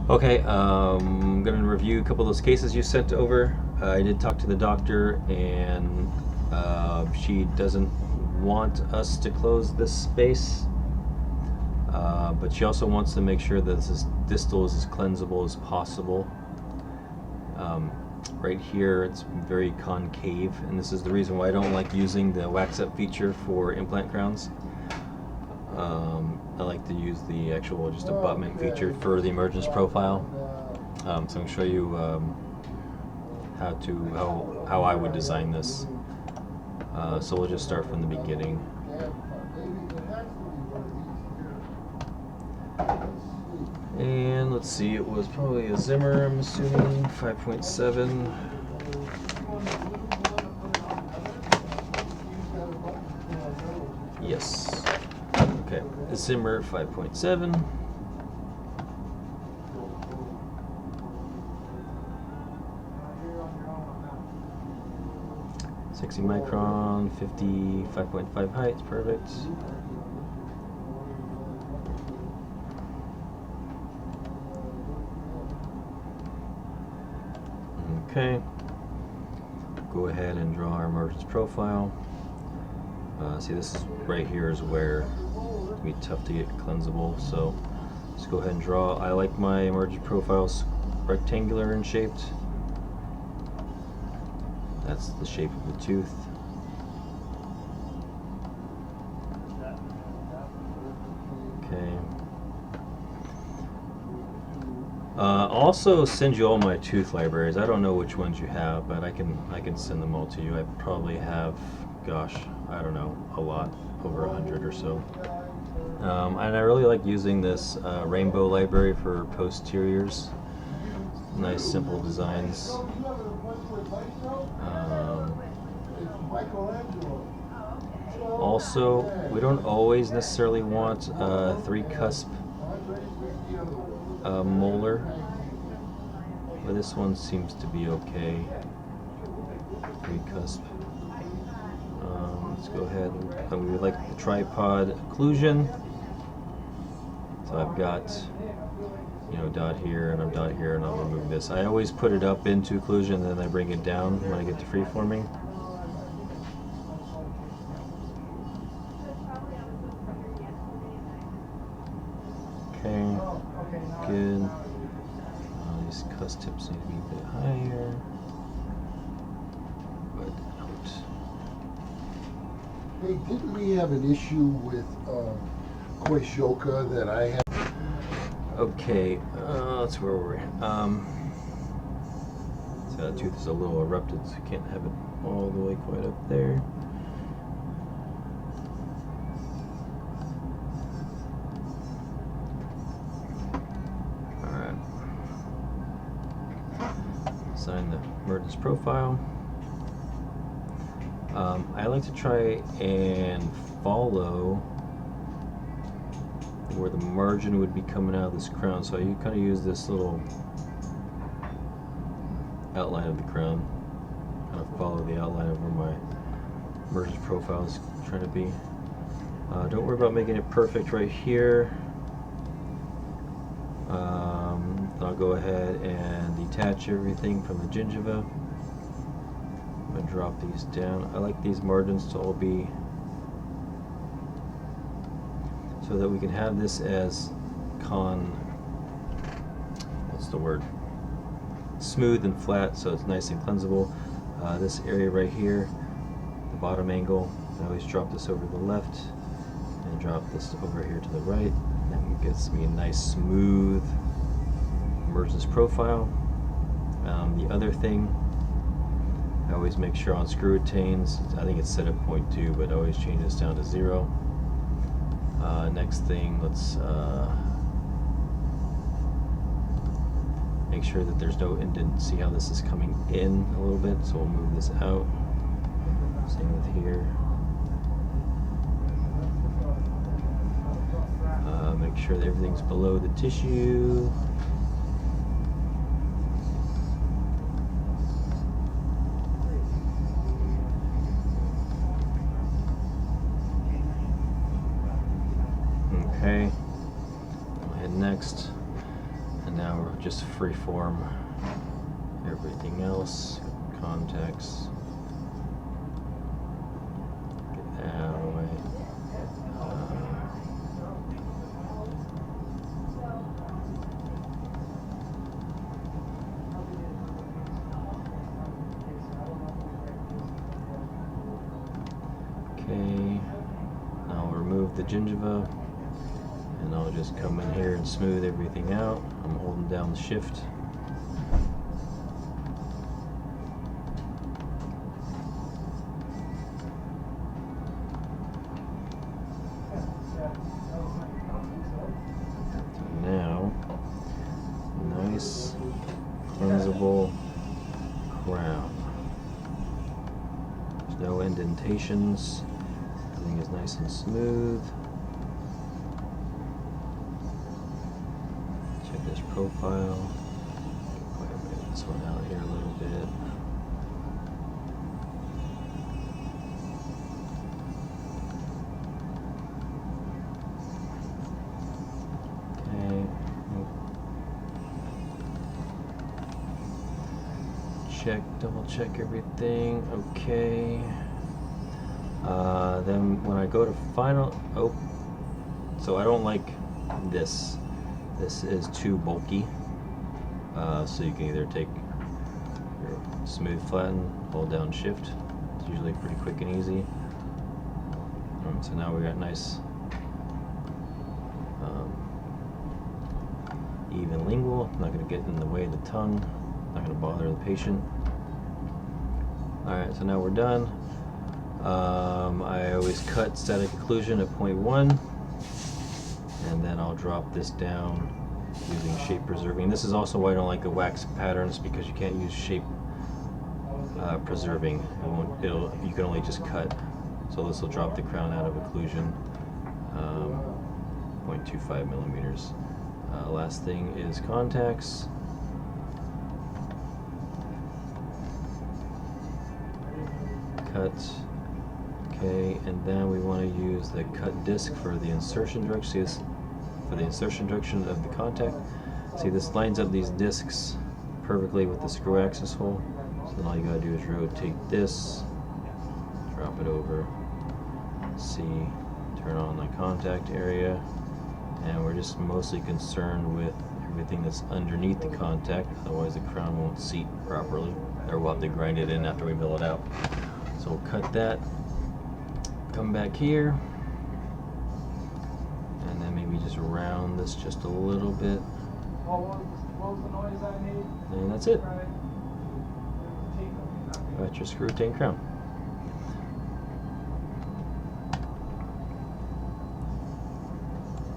Okay, I'm going to review a couple of those cases you sent over. I did talk to the doctor, and she doesn't want us to close this space, but she also wants to make sure that this distal is as cleansable as possible. Right here, it's very concave, and this is the reason why I don't like using the wax-up feature for implant crowns. I like to use the actual just abutment feature for the emergence profile. So I'm going to show you how I would design this. So we'll just start from the beginning. And let's see, it was probably a Zimmer, I'm assuming, 5.7. Yes. Okay, a Zimmer 5.7. $60 micron, 55.5 height, perfect. Okay, go ahead and draw our emergence profile. See, this is right here is where it's be tough to get cleansable, so let's go ahead and draw. I like my emergence profiles rectangular and shaped. That's the shape of the tooth. Okay. I'll also send you all my tooth libraries. I don't know which ones you have, but I can send them all to you. I probably have, gosh, I don't know, a lot, over 100 or so. And I really like using this rainbow library for posteriors. Nice, simple designs. Also, we don't always necessarily want a 3-cusp molar, but this one seems to be okay. 3-cusp. Let's go ahead and we would like the tripod occlusion. So I've got, you know, dot here and I'm dot here, and I'll remove this. I always put it up into occlusion, and then I bring it down when I get to freeforming. Okay, good. These cusp tips need to be a bit higher. But out. Hey, didn't we have an issue with Koishoka that I had? Okay, that's where we're at. So that tooth is a little erupted, so you can't have it all the way quite up there. Alright. Design the emergence profile. I like to try and follow where the margin would be coming out of this crown, so you kind of use this little outline of the crown, kind of follow the outline of where my emergence profile is trying to be. Don't worry about making it perfect right here. I'll go ahead and detach everything from the gingiva. I'm going to drop these down. I like these margins to all be so that we can have this as what's the word? Smooth and flat, so it's nice and cleansable. This area right here, the bottom angle, I always drop this over to the left and drop this over here to the right. And it gets me a nice smooth emergence profile. The other thing, I always make sure on screw retains, I think it's set at 0.2, but I always change this down to 0. Next thing, let's make sure that there's no indent. See how this is coming in a little bit, so we'll move this out. Same with here. Make sure that everything's below the tissue. Okay, go ahead next and now we're just freeform everything else. Contacts. Get that out of the way. Okay, now I'll remove the gingiva and I'll just come in here and smooth everything out. I'm holding down the shift. Now, nice, cleansable crown. There's no indentations. Everything is nice and smooth. Check this profile. Move this one out here a little bit. Okay. Double check everything. Okay. Then when I go to final, so I don't like this. This is too bulky. So you can either take your smooth flatten, hold down shift. It's usually pretty quick and easy. So now we got nice even lingual. Not going to get in the way of the tongue. Not going to bother the patient. Alright, so now we're done. I always cut static occlusion at 0.1, and then I'll drop this down using shape preserving. This is also why I don't like the wax patterns, because you can't use shape preserving. You can only just cut. So this will drop the crown out of occlusion, 0.25 millimeters. Last thing is contacts. Cut. Okay, and then we want to use the cut disc for the insertion direction. See this? For the insertion direction of the contact. See, this lines up these discs perfectly with the screw axis hole. So then all you gotta do is rotate this, drop it over, see, turn on the contact area, and we're just mostly concerned with everything that's underneath the contact, otherwise the crown won't seat properly, or we'll have to grind it in after we mill it out. So we'll cut that, come back here, and then maybe just round this just a little bit. And that's it. Got your screw retained crown.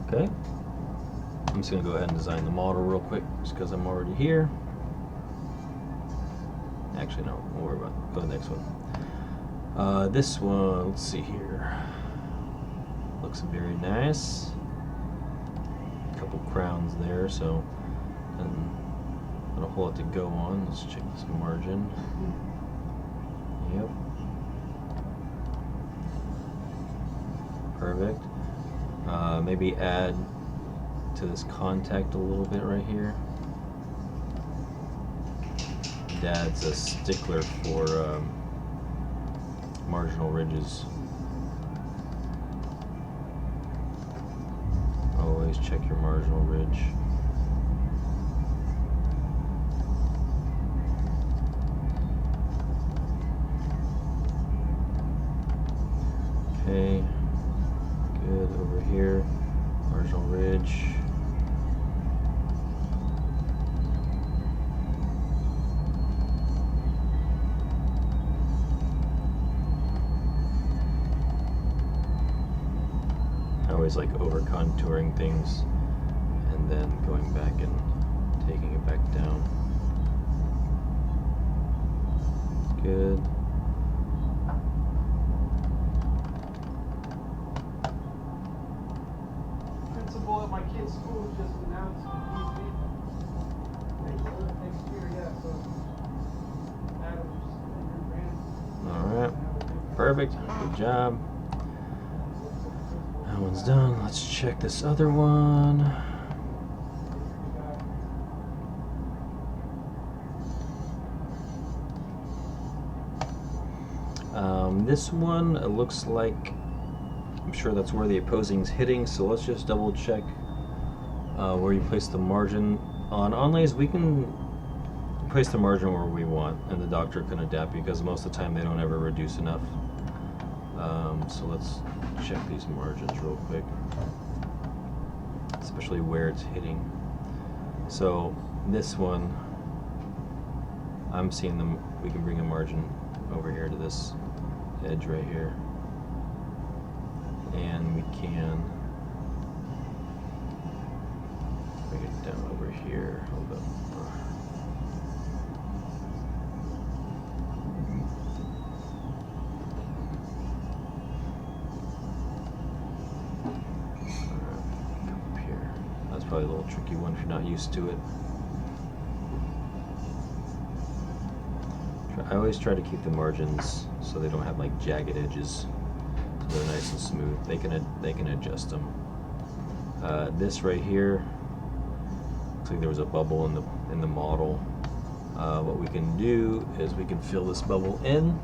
Okay. I'm just going to go ahead and design the model real quick, just because I'm already here. Actually, no, don't worry about it. Go to the next one. This one, let's see here. Looks very nice. A couple crowns there, so not a whole lot to go on. Let's check this margin. Yep. Perfect. Maybe add to this contact a little bit right here. Dad's a stickler for marginal ridges. Always check your marginal ridge. Okay, good over here, marginal ridge. I always like over contouring things and then going back and taking it back down. Good. Principal at my kid's school just announced next year, yeah, so Alright, perfect, good job. That one's done. Let's check this other one. This one, it looks like, I'm sure that's where the opposing's hitting, so let's just double check where you place the margin. On Onlays, we can place the margin where we want, and the doctor can adapt because most of the time they don't ever reduce enough. So let's check these margins real quick, especially where it's hitting. So this one, I'm seeing them, we can bring a margin over here to this edge right here, and we can bring it down over here a little bit more. Come up here. That's probably a little tricky one if you're not used to it. I always try to keep the margins so they don't have like jagged edges, so they're nice and smooth. They can adjust them. This right here, looks like there was a bubble in the model. What we can do is we can fill this bubble in.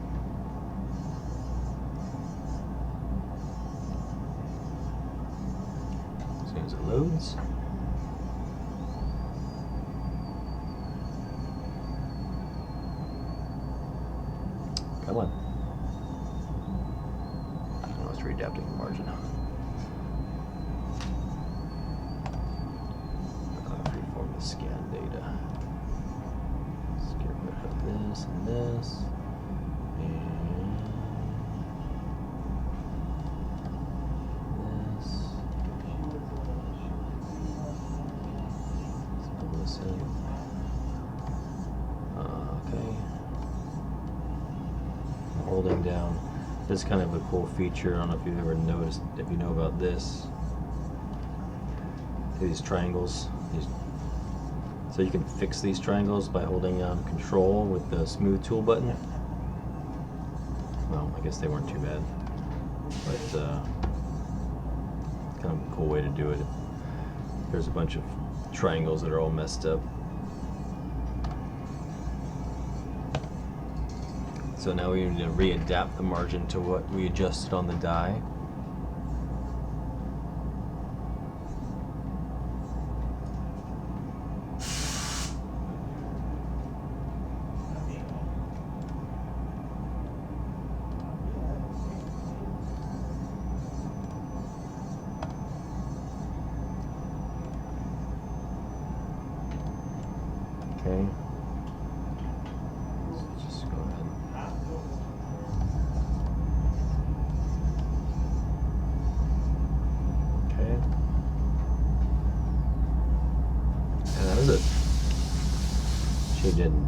As soon as it loads. Come on. Oh, it's readapting the margin. Freeform the scan data. Let's get rid of this and this. And this. Let's pull this in. Okay. Holding down. This is kind of a cool feature. I don't know if you've ever noticed, if you know about this. See these triangles? So you can fix these triangles by holding control with the smooth tool button. Well, I guess they weren't too bad, but kind of a cool way to do it. There's a bunch of triangles that are all messed up. So now we need to readapt the margin to what we adjusted on the die. Okay. Let's just go ahead. Okay. And that is it. She didn't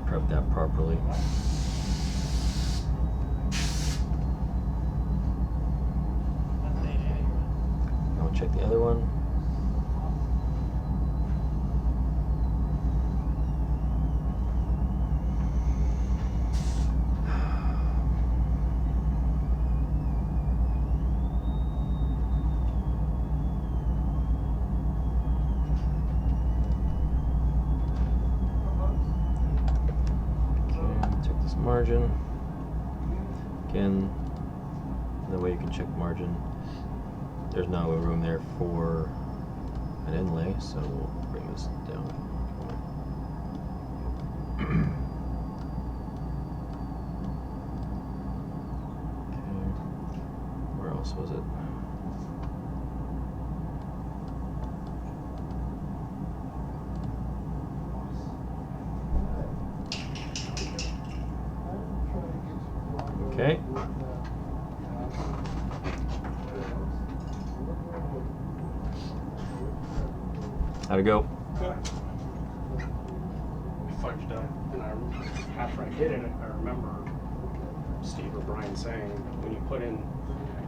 prep that properly. I'll check the other one. Margin. Again, the way you can check margin. There's no room there for an inlay, so we'll bring this down. Okay. Where else was it? Okay. How'd it go? We fudged up, and after I did it, I remember Steve or Brian saying, when you put in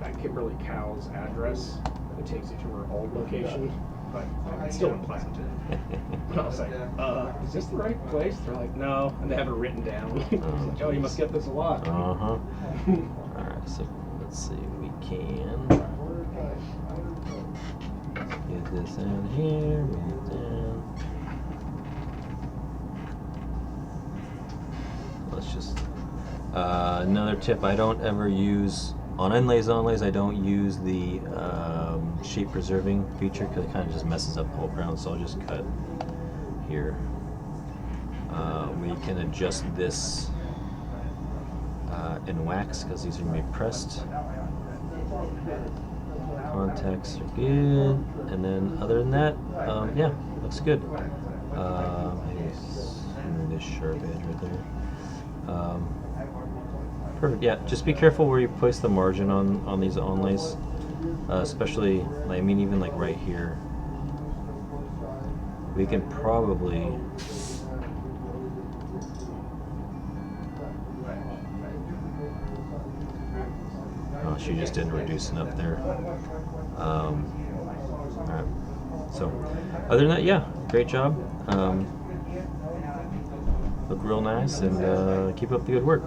that Kimberly Cow's address, it takes you to her old location, but it's still in Pleasanton. And I was like, is this the right place? They're like, no, and they have it written down. I was like, oh, you must get this a lot. Uh-huh. Alright, so let's see, we can get this out here, bring it down. Let's just Another tip: I don't ever use on onlays. I don't use the shape preserving feature because it kind of just messes up the whole crown. So I'll just cut here. We can adjust this in wax because these are going to be pressed. Contacts are good, and then other than that, yeah, looks good. Maybe smooth this sharp edge right there. Perfect. Yeah, just be careful where you place the margin on these onlays, especially. I mean, even like right here, we can probably. Oh, she just didn't reduce enough there. Alright. So, other than that, yeah, great job. Look real nice, and keep up the good work.